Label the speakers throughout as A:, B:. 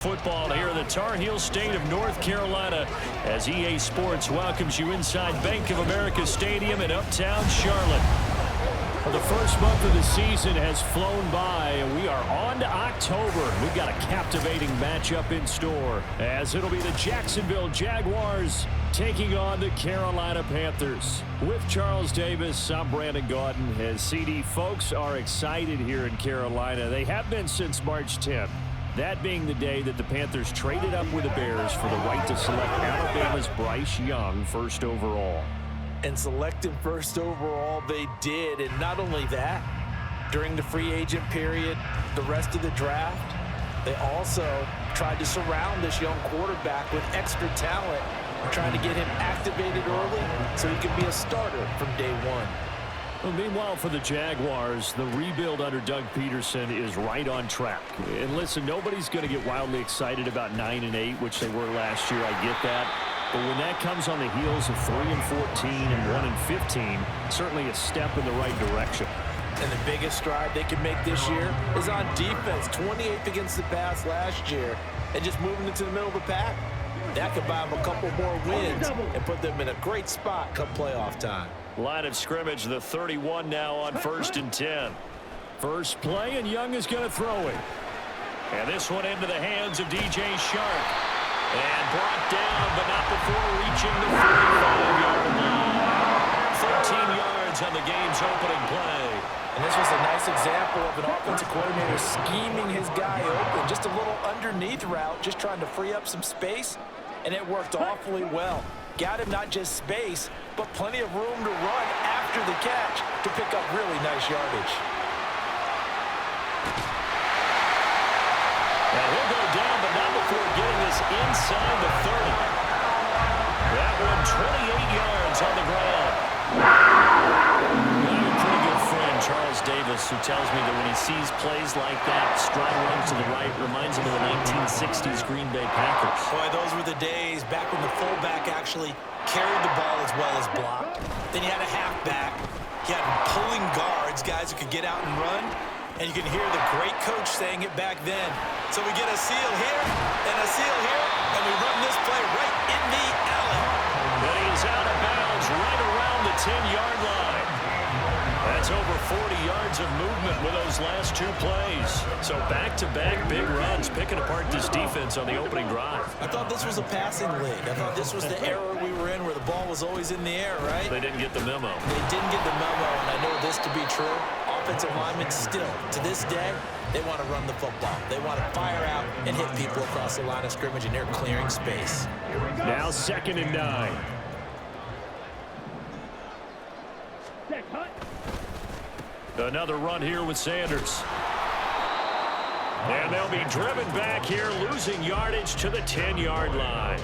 A: Football here in the Tar Heel state of North Carolina as EA Sports welcomes you inside Bank of America Stadium in uptown Charlotte. Well, the first month of the season has flown by, and we are on to October. We've got a captivating matchup in store as it'll be the Jacksonville Jaguars taking on the Carolina Panthers. With Charles Davis, I'm Brandon Gaudin. As CD folks are excited here in Carolina. They have been since March 10th. That being the day that the Panthers traded up with the Bears for the right to select Alabama's Bryce Young first overall.
B: And selected first overall they did. And not only that, during the free agent period, the rest of the draft, they also tried to surround this young quarterback with extra talent, trying to get him activated early so he could be a starter from day one.
A: Well, meanwhile, for the Jaguars, the rebuild under Doug Peterson is right on track. And listen, nobody's going to get wildly excited about 9-8, which they were last year. I get that. But when that comes on the heels of 3-14 and 1-15, certainly a step in the right direction.
B: And the biggest stride they can make this year is on defense. 28th against the pass last year. And just moving into the middle of the pack, that could buy them a couple more wins and put them in a great spot come playoff time.
A: Line of scrimmage, the 31 now on 1st and 10. First play, and Young is going to throw it. And this one into the hands of DJ Shark. And brought down, but not before reaching the 45-yard line. 13 yards on the game's opening play.
B: And this was a nice example of an offensive coordinator scheming his guy open. Just a little underneath route, just trying to free up some space. And it worked awfully well. Got him not just space, but plenty of room to run after the catch to pick up really nice yardage.
A: And he'll go down, but not before getting this inside the 30. That one 28 yards on the ground. I have a pretty good friend, Charles Davis, who tells me that when he sees plays like that, strong runs to the right, reminds him of the 1960s Green Bay Packers.
B: Boy, those were the days back when the fullback actually carried the ball as well as blocked. Then you had a halfback. You had pulling guards, guys who could get out and run. And you can hear the great coach saying it back then. So we get a seal here and a seal here, and we run this play right in the alley.
A: But he's out of bounds right around the 10-yard line. That's over 40 yards of movement with those last two plays. So back-to-back big runs, picking apart this defense on the opening drive.
B: I thought this was a passing league. I thought this was the era we were in where the ball was always in the air, right?
A: They didn't get the memo.
B: They didn't get the memo, and I know this to be true. Offensive linemen still, to this day, they want to run the football. They want to fire out and hit people across the line of scrimmage, and they're clearing space.
A: Now 2nd and 9. Another run here with Sanders. And they'll be driven back here, losing yardage to the 10-yard line.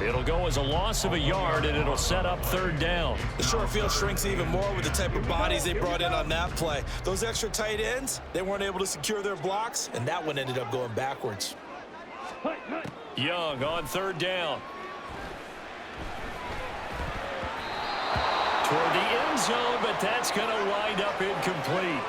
A: It'll go as a loss of a yard, and it'll set up 3rd down.
B: The short field shrinks even more with the type of bodies they brought in on that play. Those extra tight ends, they weren't able to secure their blocks, and that one ended up going backwards.
A: Young on 3rd down. Toward the end zone, but that's going to wind up incomplete.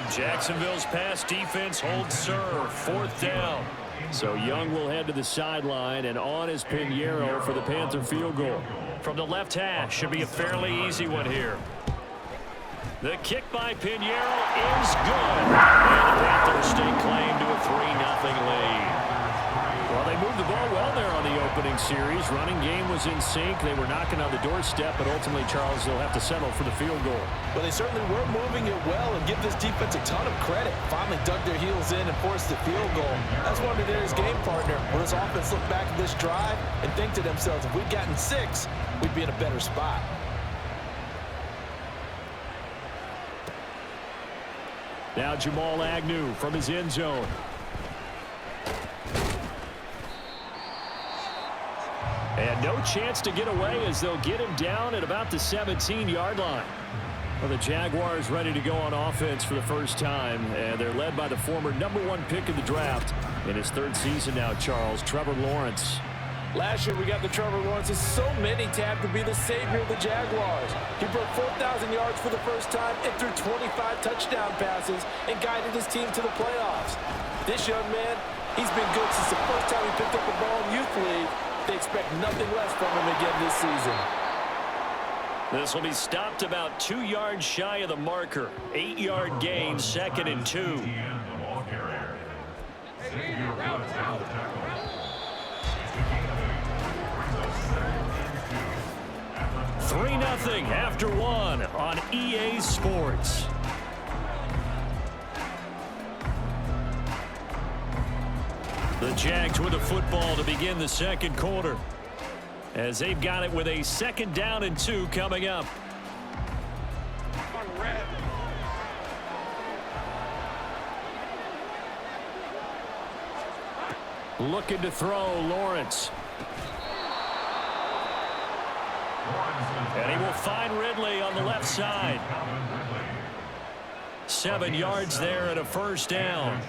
A: Jacksonville's pass defense holds serve. 4th down. So Young will head to the sideline, and on is Pinheiro for the Panther field goal. From the left hash, should be a fairly easy one here. The kick by Pinheiro is good. And the Panthers stake claim to a 3-0 lead. Well, they moved the ball well there on the opening series. Running game was in sync. They were knocking on the doorstep, but ultimately, Charles, they'll have to settle for the field goal.
B: Well, they certainly were moving it well, and give this defense a ton of credit. Finally dug their heels in and forced the field goal. That's one of his game partner. Will this offense look back at this drive and think to themselves, if we'd gotten 6, we'd be in a better spot.
A: Now Jamal Agnew from his end zone. And no chance to get away as they'll get him down at about the 17-yard line. Well, the Jaguars ready to go on offense for the first time, and they're led by the former #1 pick of the draft in his 3rd season now, Charles, Trevor Lawrence.
B: Last year we got the Trevor Lawrences. So many tabbed to be the savior of the Jaguars. He broke 4,000 yards for the first time and threw 25 touchdown passes and guided his team to the playoffs. This young man,
C: He's been good since the first time he picked up the ball in Youth League. They expect nothing less from him again this season.
A: This will be stopped about 2 yards shy of the marker. 8-yard gain, 2nd and 2. 3-0 after 1 on EA Sports. The Jags with the football to begin the second quarter, as they've got it with a 2nd down and 2 coming up. Looking to throw, Lawrence. And he will find Ridley on the left side. 7 yards there and a 1st down.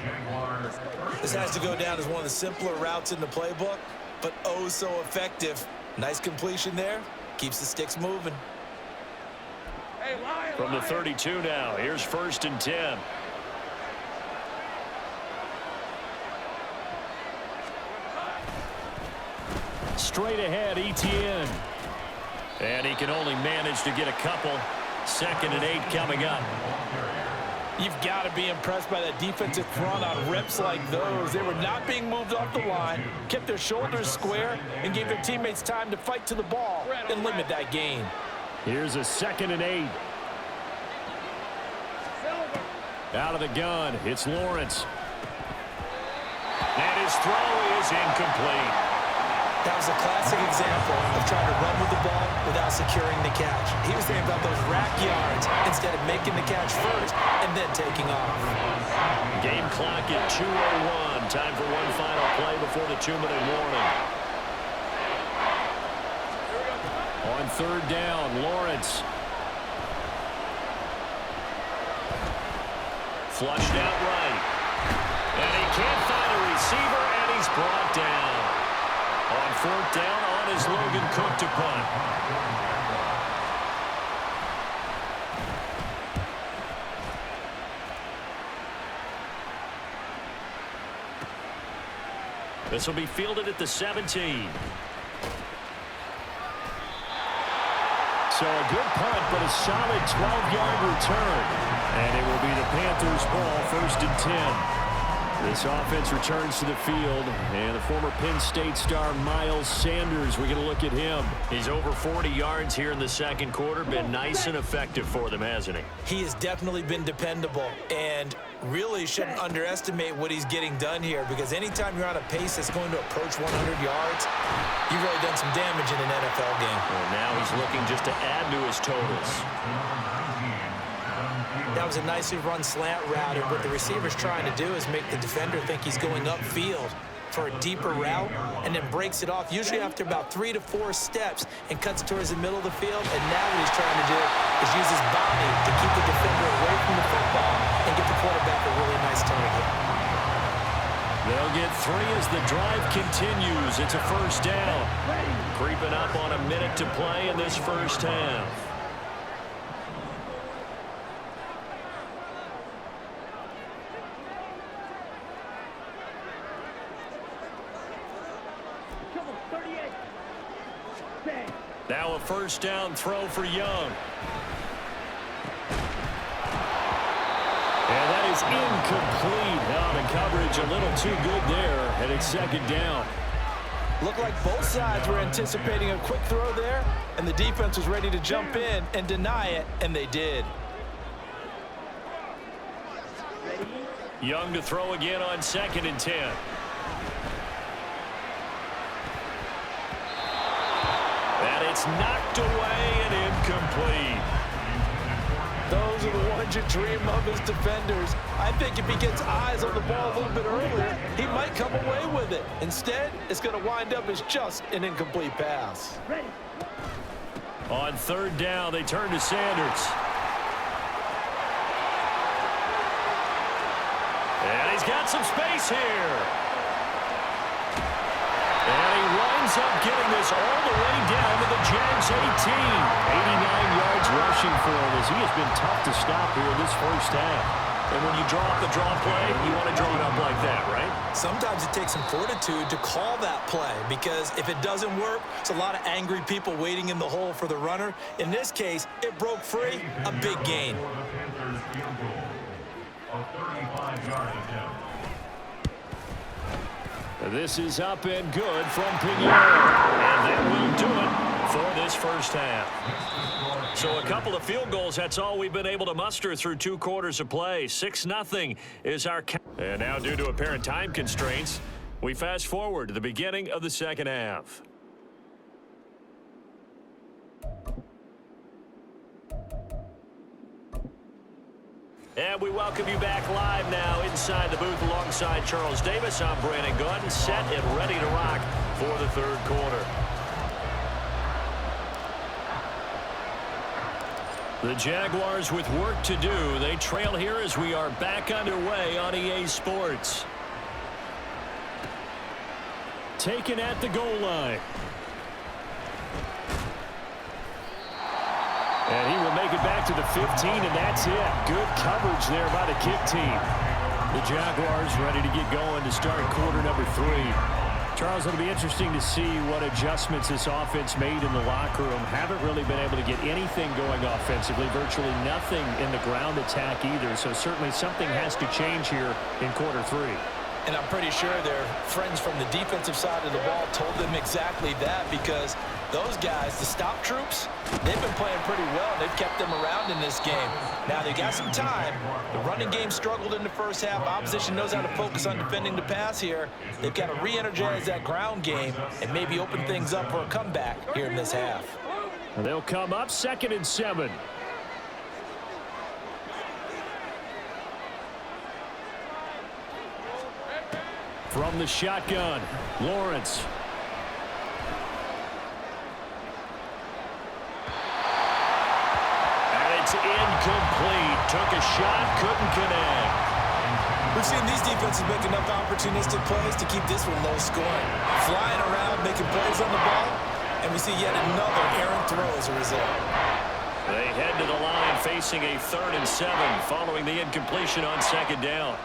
B: This has to go down as one of the simpler routes in the playbook, but oh so effective. Nice completion there. Keeps the sticks moving.
A: From the 32 now, here's 1st and 10. Straight ahead, Etienne. And he can only manage to get a couple. 2nd and 8 coming up.
C: You've got to be impressed by that defensive front on reps like those. They were not being moved off the line, kept their shoulders square, and gave their teammates time to fight to the ball and limit that gain.
A: Here's a 2nd and 8. Out of the gun, it's Lawrence. And his throw is incomplete.
B: That was a classic example of trying to run with the ball without securing the catch. He was thinking about those rack yards instead of making the catch first and then taking off.
A: Game clock at 2:01. Time for one final play before the 2-minute warning. On 3rd down, Lawrence. Flushed out right. And he can't find a receiver, and he's brought down. On 4th down, on is Logan Cook to punt. This will be fielded at the 17. So a good punt, but a solid 12-yard return. And it will be the Panthers' ball, 1st and 10. This offense returns to the field, and the former Penn State star Miles Sanders, we're going to look at him. He's over 40 yards here in the second quarter. Been nice and effective for them, hasn't he?
B: He has definitely been dependable, and really shouldn't underestimate what he's getting done here, because anytime you're on a pace that's going to approach 100 yards, you've really done some damage in an NFL game.
A: Well, now he's looking just to add to his totals.
B: That was a nicely run slant route, and what the receiver's trying to do is make the defender think he's going upfield for a deeper route, and then breaks it off, usually after about 3 to 4 steps, and cuts towards the middle of the field. And now what he's trying to do is use his body to keep the defender away from the football and get the quarterback a really nice target.
A: They'll get 3 as the drive continues. It's a 1st down. Creeping up on a minute to play in this first half. Now a 1st down throw for Young. And that is incomplete. Out in coverage a little too good there, and it's 2nd down.
C: Looked like both sides were anticipating a quick throw there, and the defense was ready to jump in and deny it, and they did.
A: Young to throw again on 2nd and 10. And it's knocked away and incomplete.
C: Those are the ones you dream of as defenders. I think if he gets eyes on the ball a little bit earlier, he might come away with it. Instead, it's going to wind up as just an incomplete pass.
A: On 3rd down, they turn to Sanders. And he's got some space here. And he winds up getting this all the way down to the Jags 18. 89 yards rushing for him, as he has been tough to stop here this first half. And when you draw up the draw play, you want to draw it up like that, right?
B: Sometimes it takes some fortitude to call that play because if it doesn't work, it's a lot of angry people waiting in the hole for the runner. In this case, it broke free, a big gain.
A: This is up and good from Pinheiro. And that will do it for this first half. So a couple of field goals, that's all we've been able to muster through 2 quarters of play. 6-0 is our count. And now due to apparent time constraints, we fast forward to the beginning of the second half. And we welcome you back live now inside the booth alongside Charles Davis. I'm Brandon Gunn, set and ready to rock for the third quarter. The Jaguars with work to do. They trail here as we are back underway on EA Sports. Taken at the goal line. And he will make it back to the 15, and that's it. Good coverage there by the kick team. The Jaguars ready to get going to start quarter number 3. Charles, it'll be interesting to see what adjustments this offense made in the locker room. Haven't really been able to get anything going offensively, virtually nothing in the ground attack either. So certainly something has to change here in quarter 3.
B: And I'm pretty sure their friends from the defensive side of the ball told them exactly that because those guys, the stop troops, they've been playing pretty well. They've kept them around in this game. Now, they got some time. The running game struggled in the first half. Opposition knows how to focus on defending the pass here. They've got to re-energize that ground game and maybe open things up for a comeback here in this half.
A: And they'll come up 2nd and 7. From the shotgun, Lawrence. It's incomplete. Took a shot, couldn't connect.
B: We've seen these defenses make enough opportunistic plays to keep this one low scoring. Flying around, making plays on the ball, and we see yet another errant throw as a result.
A: They head to the line facing a 3rd and 7 following the incompletion on 2nd down.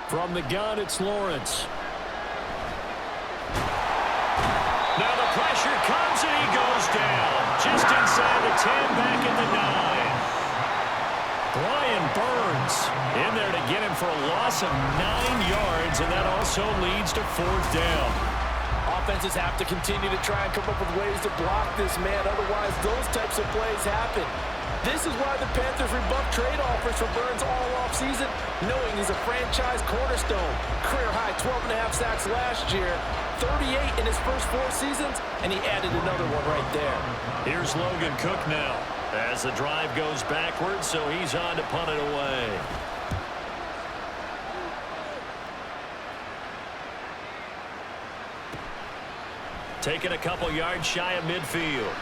A: From the gun, it's Lawrence. Now the pressure comes and he goes down. Just inside the 10, back at the 9. Brian Burns in there to get him for a loss of 9 yards, and that also leads to 4th down.
C: Offenses have to continue to try and come up with ways to block this man. Otherwise, those types of plays happen. This is why the Panthers rebuffed trade offers for Burns all offseason, knowing he's a franchise cornerstone. Career-high 12.5 sacks last year, 38 in his first 4 seasons, and he added another one right there.
A: Here's Logan Cook now as the drive goes backwards, so he's on to punt it away. Taking a couple yards shy of midfield.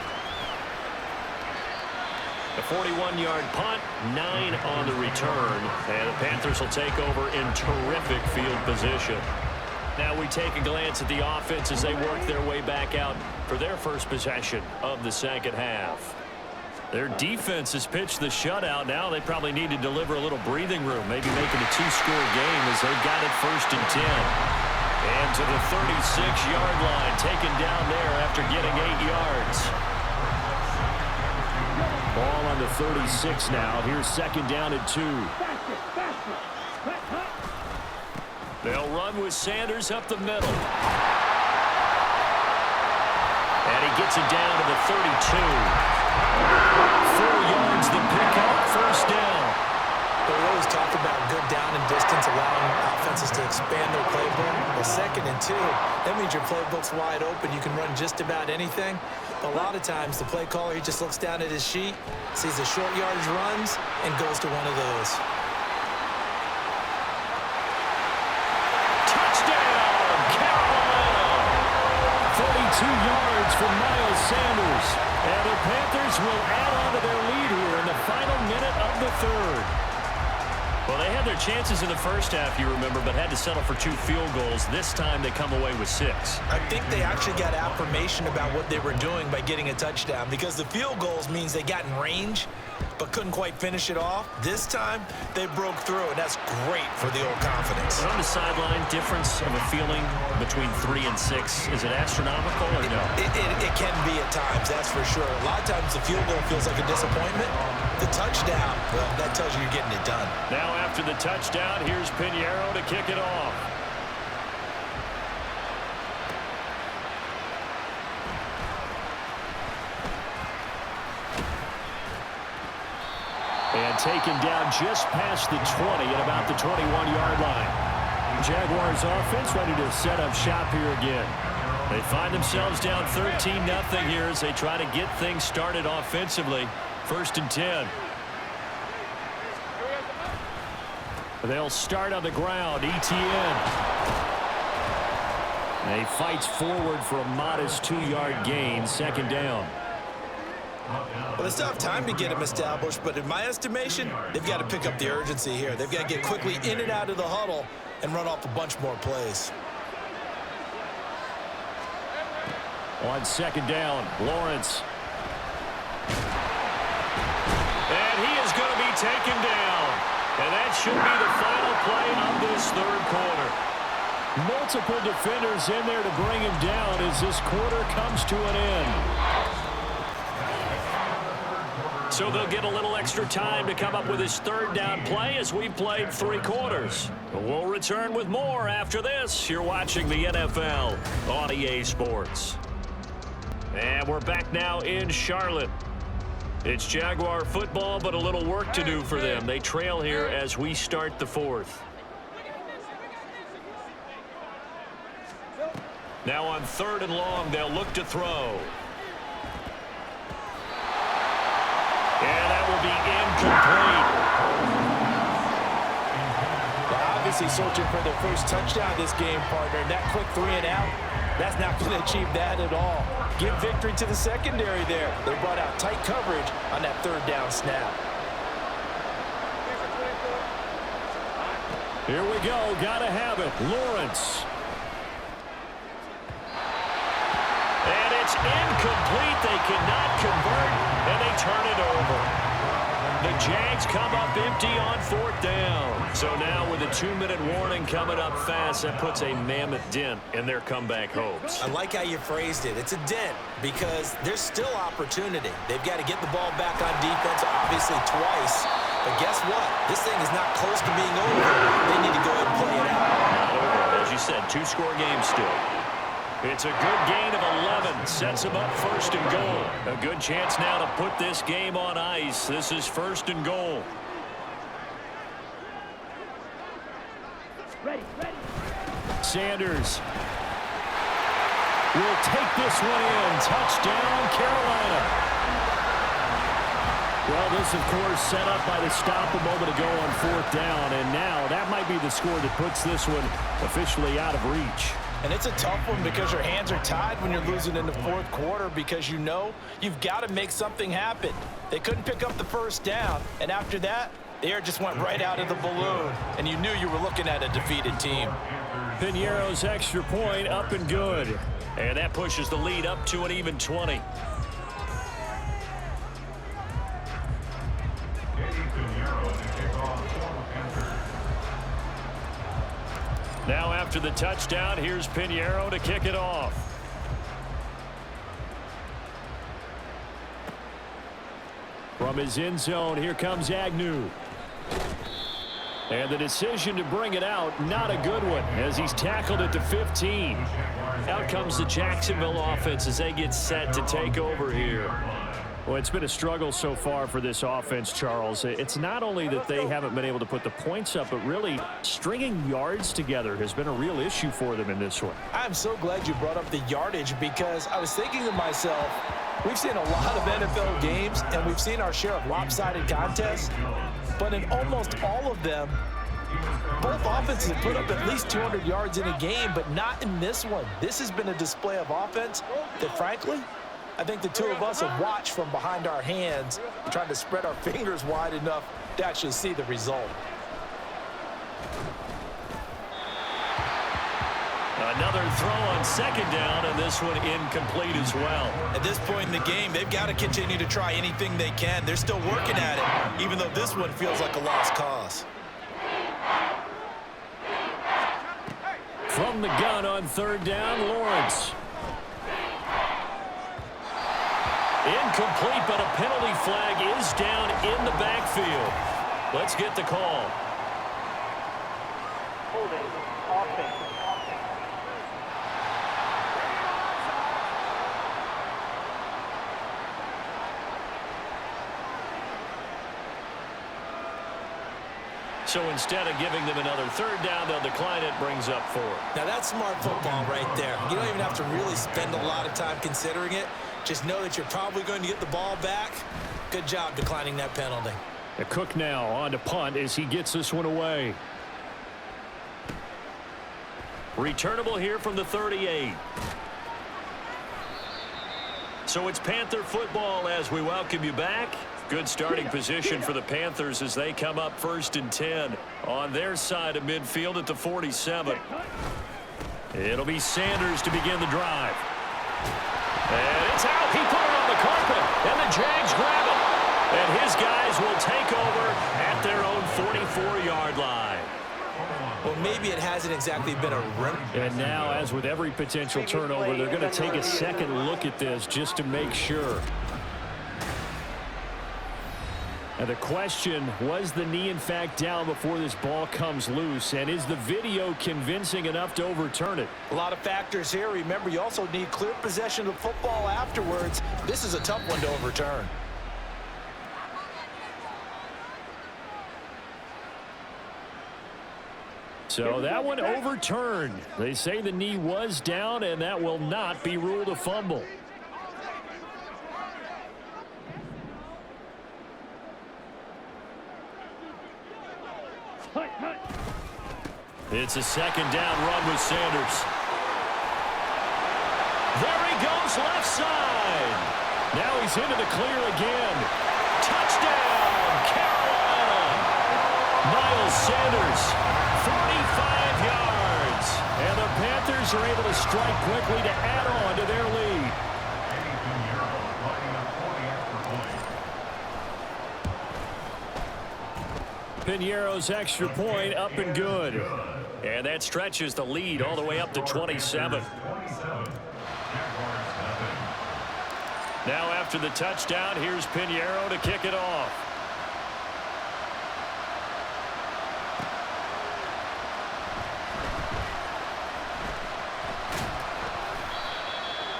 A: A 41-yard punt, 9 on the return, and the Panthers will take over in terrific field position. Now we take a glance at the offense as they work their way back out for their first possession of the second half. Their defense has pitched the shutout. Now they probably need to deliver a little breathing room, maybe make it a 2-score game as they've got it 1st and 10. And to the 36-yard line, taken down there after getting 8 yards. Ball on the 36 now. Here's 2nd down and 2. They'll run with Sanders up the middle. And he gets it down to the 32. 4 yards the pickup, 1st down.
B: We always talk about good down and distance, allowing offenses to expand their playbook. Well, 2nd and 2, that means your playbook's wide open. You can run just about anything. But a lot of times, the play caller, he just looks down at his sheet, sees the short yardage runs, and goes to one of those.
A: Touchdown, Carolina! 42 yards from Miles Sanders. And the Panthers will add on to their lead here in the final minute of the 3rd. Well, they had their chances in the first half, you remember, but had to settle for 2 field goals. This time they come away with 6.
B: I think they actually got affirmation about what they were doing by getting a touchdown because the field goals means they got in range. but couldn't quite finish it off. This time, they broke through, and that's great for the old confidence.
A: On the sideline, difference of a feeling between 3 and 6, is it astronomical or no?
B: It can be at times, that's for sure. A lot of times the field goal feels like a disappointment. The touchdown, well, that tells you you're getting it done.
A: Now after the touchdown, here's Pinheiro to kick it off. And taken down just past the 20 at about the 21-yard line. Jaguars offense ready to set up shop here again. They find themselves down 13-0 here as they try to get things started offensively. 1st and 10. They'll start on the ground. ETN. He fights forward for a modest 2-yard gain. 2nd down.
B: Well, they still have time to get him established, but in my estimation, they've got to pick up the urgency here. They've got to get quickly in and out of the huddle and run off a bunch more plays.
A: On 2nd down, Lawrence. And he is going to be taken down. And that should be the final play of this 3rd quarter. Multiple defenders in there to bring him down as this quarter comes to an end. So they'll get a little extra time to come up with his 3rd down play as we've played 3 quarters. We'll return with more after this. You're watching the NFL on EA Sports. And we're back now in Charlotte. It's Jaguar football, but a little work to do for them. They trail here as we start the 4th. Now on 3rd and long, they'll look to throw. And that will be incomplete.
C: They're obviously searching for their first touchdown this game, partner. And that quick 3 and out, that's not going to achieve that at all. Give victory to the secondary there. They brought out tight coverage on that 3rd down snap.
A: Here we go. Got to have it. Lawrence. And it's incomplete. They cannot convert, and they turn it over. The Jags come up empty on 4th down. So now with a 2-minute warning coming up fast, that puts a mammoth dent in their comeback hopes.
B: I like how you phrased it. It's a dent because there's still opportunity. They've got to get the ball back on defense, obviously twice. But guess what? This thing is not close to being over. They need to go ahead and play it out.
A: Not over. As you said, 2-score game still. It's a good gain of 11. Sets them up 1st and goal. A good chance now to put this game on ice. This is 1st and goal.
D: Ready.
A: Sanders will take this one in. Touchdown, Carolina. Well, this, of course, set up by the stop a moment ago on 4th down. And now that might be the score that puts this one officially out of reach.
C: And it's a tough one because your hands are tied when you're losing in the 4th quarter because you know you've got to make something happen. They couldn't pick up the 1st down, and after that, the air just went right out of the balloon, and you knew you were looking at a defeated team.
A: Pinheiro's extra point up and good. And that pushes the lead up to an even 20. Now after the touchdown, here's Pinheiro to kick it off. From his end zone, here comes Agnew. And the decision to bring it out, not a good one, as he's tackled at the 15. Out comes the Jacksonville offense as they get set to take over here. Well, it's been a struggle so far for this offense, Charles. It's not only that they haven't been able to put the points up, but really stringing yards together has been a real issue for them in this one.
C: I'm so glad you brought up the yardage because I was thinking to myself, we've seen a lot of NFL games and we've seen our share of lopsided contests, but in almost all of them, both offenses have put up at least 200 yards in a game, but not in this one. This has been a display of offense that, frankly, I think the two of us have watched from behind our hands, trying to spread our fingers wide enough to actually see the result.
A: Another throw on second down, and this one incomplete as well.
B: At this point in the game, they've got to continue to try anything they can. They're still working at it, even though this one feels like a lost cause.
A: From the gun on third down, Lawrence. Incomplete, but a penalty flag is down in the backfield. Let's get the call.
D: Holding, offense.
A: So instead of giving them another third down, they'll decline it, brings up 4.
B: Now, that's smart football right there. You don't even have to really spend a lot of time considering it. Just know that you're probably going to get the ball back. Good job declining that penalty.
A: A Cook now on to punt as he gets this one away. Returnable here from the 38. So it's Panther football as we welcome you back. Good starting position for the Panthers as they come up 1st and 10 on their side of midfield at the 47. It'll be Sanders to begin the drive. And it's out. He put it on the carpet, and the Jags grab it. And his guys will take over at their own 44-yard line.
B: Well, maybe it hasn't exactly been a rim.
A: And now, as with every potential turnover, they're going to take a second look at this just to make sure. And the question, was the knee in fact down before this ball comes loose? And is the video convincing enough to overturn it?
C: A lot of factors here. Remember, you also need clear possession of football afterwards. This is a tough one to overturn.
A: So that one overturned. They say the knee was down, and that will not be ruled a fumble. It's a second down run with Sanders. There he goes left side. Now he's into the clear again. Touchdown, Carolina. Miles Sanders, 45 yards. And the Panthers are able to strike quickly to add on to their lead. Piñeiro's extra point up and good. And that stretches the lead all the way up to 27. Now after the touchdown, here's Piñeiro to kick it off.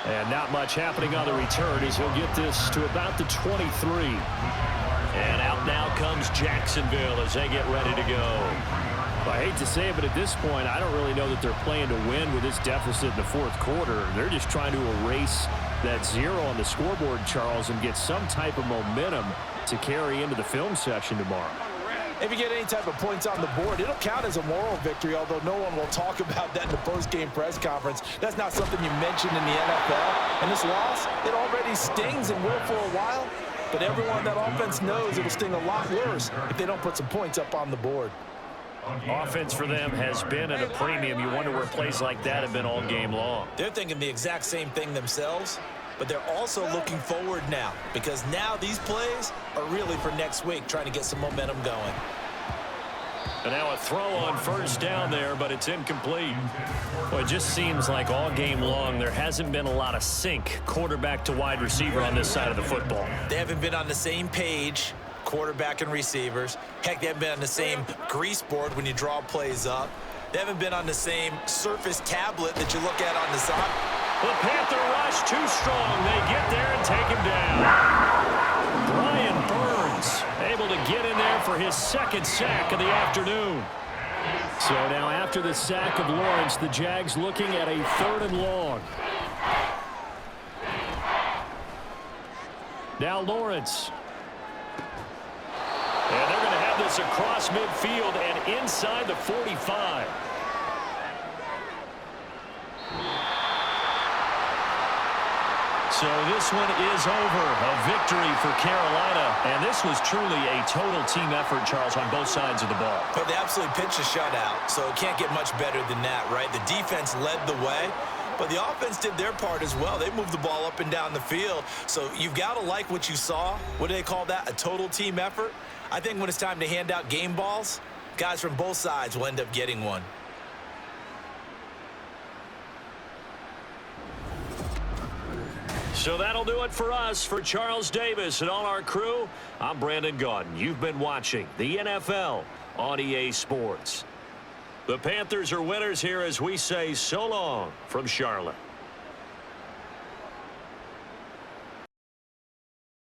A: And not much happening on the return as he'll get this to about the 23. And out now comes Jacksonville as they get ready to go. I hate to say it, but at this point, I don't really know that they're playing to win with this deficit in the fourth quarter. They're just trying to erase that 0 on the scoreboard, Charles, and get some type of momentum to carry into the film session tomorrow.
C: If you get any type of points on the board, it'll count as a moral victory, although no one will talk about that in the post-game press conference. That's not something you mentioned in the NFL. And this loss, it already stings and will for a while. But everyone on that offense knows it'll sting a lot worse if they don't put some points up on the board.
A: Offense for them has been at a premium. You wonder where plays like that have been all game long.
B: They're thinking the exact same thing themselves, but they're also looking forward now because now these plays are really for next week, trying to get some momentum going.
A: And now a throw on first down there, but it's incomplete. Well, it just seems like all game long there hasn't been a lot of sync quarterback to wide receiver on this side of the football.
B: They haven't been on the same page, quarterback and receivers. Heck, they haven't been on the same grease board when you draw plays up. They haven't been on the same surface tablet that you look at on the side.
A: The Panther rush too strong. They get there and take him down. Brian Burns able to get in there for his second sack of the afternoon. So now after the sack of Lawrence, the Jags looking at a 3rd and long. Now Lawrence. And they're going to have this across midfield and inside the 45. So this one is over. A victory for Carolina. And this was truly a total team effort, Charles, on both sides of the ball.
B: But they absolutely pitched a shutout, so it can't get much better than that, right? The defense led the way, but the offense did their part as well. They moved the ball up and down the field. So you've got to like what you saw. What do they call that? A total team effort? I think when it's time to hand out game balls, guys from both sides will end up getting one.
A: So that'll do it for us. For Charles Davis and all our crew, I'm Brandon Gaudin. You've been watching the NFL on EA Sports. The Panthers are winners here as we say so long from Charlotte.